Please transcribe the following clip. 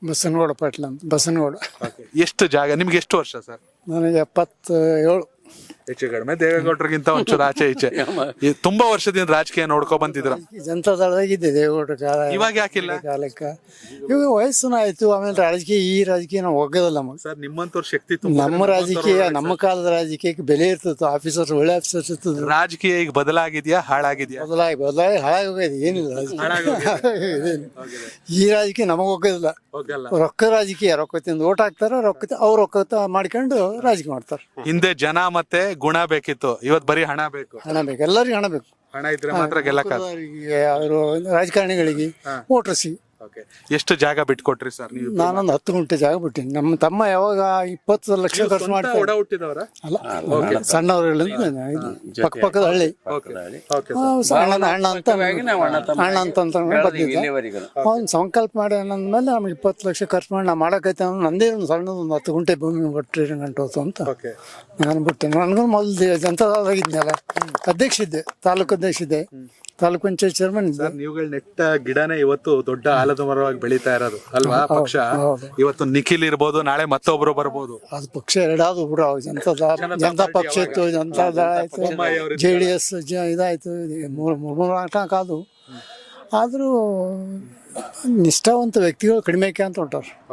ಬಸನಗೌಡ ಪಾಟೀಲ್ ಅಂತ ಬಸನಗೌಡ. ಎಷ್ಟು ಜಾಗ ನಿಮ್ಗೆ? ಎಷ್ಟು ವರ್ಷ ಸರ್? ನನಗೆ 77. ಹೆಚ್ಚು ಕಡಿಮೆ ದೇವೇಗೌಡರಿಗಿಂತ ಒಂಚೂರು ಆಚೆ ಈಚೆ. ತುಂಬಾ ವರ್ಷದಿಂದ ರಾಜಕೀಯ ನೋಡ್ಕೊ ಬಂದಿದ್ರ? ಜನತಾದಳದಾಗಿದ್ದೆ ದೇವೇಗೌಡ ಕಾಲ. ಇವಾಗ ಯಾಕಿಲ್ಲ? ಕಾಲಕ್ಕೆ ಇವಾಗ ವಯಸ್ಸು ಆಯ್ತು. ಆಮೇಲೆ ರಾಜಕೀಯ ನಾವು ಹೋಗೋದಲ್ಲ ನಮಗೆ. ಸರ್ ನಿಮ್ಮಂತವ್ರ ಶಕ್ತಿ ನಮ್ಮ ರಾಜಕೀಯ, ನಮ್ಮ ಕಾಲದ ರಾಜಕೀಯಕ್ಕೆ ಬೆಲೆ ಇರ್ತಿತ್ತು. ಆಫೀಸರ್ಸ್ ಒಳ್ಳೆ ಆಫೀಸರ್ಸ್ ಇರ್ತದ್ರು. ರಾಜಕೀಯ ಈಗ ಬದಲಾಗಿದ್ಯಾ ಹಾಳಾಗಿದ್ಯಾ? ಬದಲಾಗಿ ಹಾಳಾಗಿ ಹೋಗಿದೆ. ಏನಿಲ್ಲ ಈ ರಾಜಕೀಯ ನಮಗೆ ಹೋಗೋದಿಲ್ಲ. ರೊಕ್ಕ ರಾಜಕೀಯ, ರೊಕ್ಕ ತಿಂದು ಓಟ್ ಹಾಕ್ತಾರ, ಅವ್ರು ರೊಕ್ಕ ಮಾಡ್ಕೊಂಡು ರಾಜಕೀಯ ಮಾಡ್ತಾರೆ. ಹಿಂದೆ ಜನ ಮತ್ತೆ ಗುಣ ಬೇಕಿತ್ತು, ಇವತ್ತು ಬರೀ ಹಣ ಬೇಕು. ಹಣ ಬೇಕು, ಎಲ್ಲರಿಗೂ ಹಣ ಬೇಕು. ಹಣ ಇದ್ರೆ ಮಾತ್ರ ಗೆಲ್ಲಕ್ಕ. ಅವರು ರಾಜಕಾರಣಿಗಳಿಗೆ ವೋಟರ್ಸಿಗೆ. ಎಷ್ಟು ಜಾಗ ಬಿಟ್ಕೊಟ್ರಿ ಸರ್ ನೀವು? ನಾನೊಂದು 10 ಗುಂಟೆ ಜಾಗ ಬಿಟ್ಟಿನಿ. ನಮ್ಮ ತಮ್ಮ ಯಾವಾಗ 20 ಲಕ್ಷ ಖರ್ಚು ಮಾಡ್ತಾರೆ. ಅಲ್ಲ, ಸಣ್ಣವರುಗಳಿಂದ ಪಕ್ಕದ ಹಳ್ಳಿ ಅಣ್ಣ ಅಂತ ಬಂದಿದ್ದ. ಅವ್ನು ಸಂಕಲ್ಪ ಮಾಡಿ ಅನ್ನಂದ್ಮೇಲೆ ನಮ್ಗೆ 20 ಲಕ್ಷ ಖರ್ಚು ಮಾಡಿ ನಾ ಮಾಡಕೈತೆ ಅಂದ್ರೆ ನಂದೇ ಒಂದು ಸಣ್ಣದೊಂದು 10 ಗುಂಟೆ ಭೂಮಿ ಬಿಟ್ರಿ ಗಂಟೋತು ಅಂತ ನಾನು ಬಿಟ್ಟೆ. ನನಗೂ ಮೊದಲು ಜನತಾದಳದಾಗಿದ್ನಲ್ಲ, ಅಧ್ಯಕ್ಷ ಇದ್ದೆ, ತಾಲೂಕು ಅಧ್ಯಕ್ಷ ಇದ್ದೆ, ತಾಲೂಕು ಪಂಚಾಯತ್ ಚೇರ್ಮನ್ ಇದ್ದೆ. ನೀವುಗಳು ನೆಟ್ಟ ಗಿಡನೇ ಇವತ್ತು ದೊಡ್ಡ ಆಲದ ಮರವಾಗಿ ಬೆಳೀತಾ ಇರೋದು ಅಲ್ವಾ? ಪಕ್ಷ ಇವತ್ತು ನಿಖಿಲ್ ಇರ್ಬೋದು, ನಾಳೆ ಮತ್ತೊಬ್ರು ಬರ್ಬೋದು. ಅದು ಪಕ್ಷ ಎರಡಾದ್ರು ಬಿಡು. ಜನತಾ ಪಕ್ಷ ಇತ್ತು, ಜನತಾದಳ ಆಯ್ತು, JDS ಇದಾಯ್ತು, 3-4 ಆದ್ರೂ ನಿಷ್ಠಾವಂತ ವ್ಯಕ್ತಿಗಳು ಕಡಿಮೆ ಅಂತ ಹೊಂಟಾರ.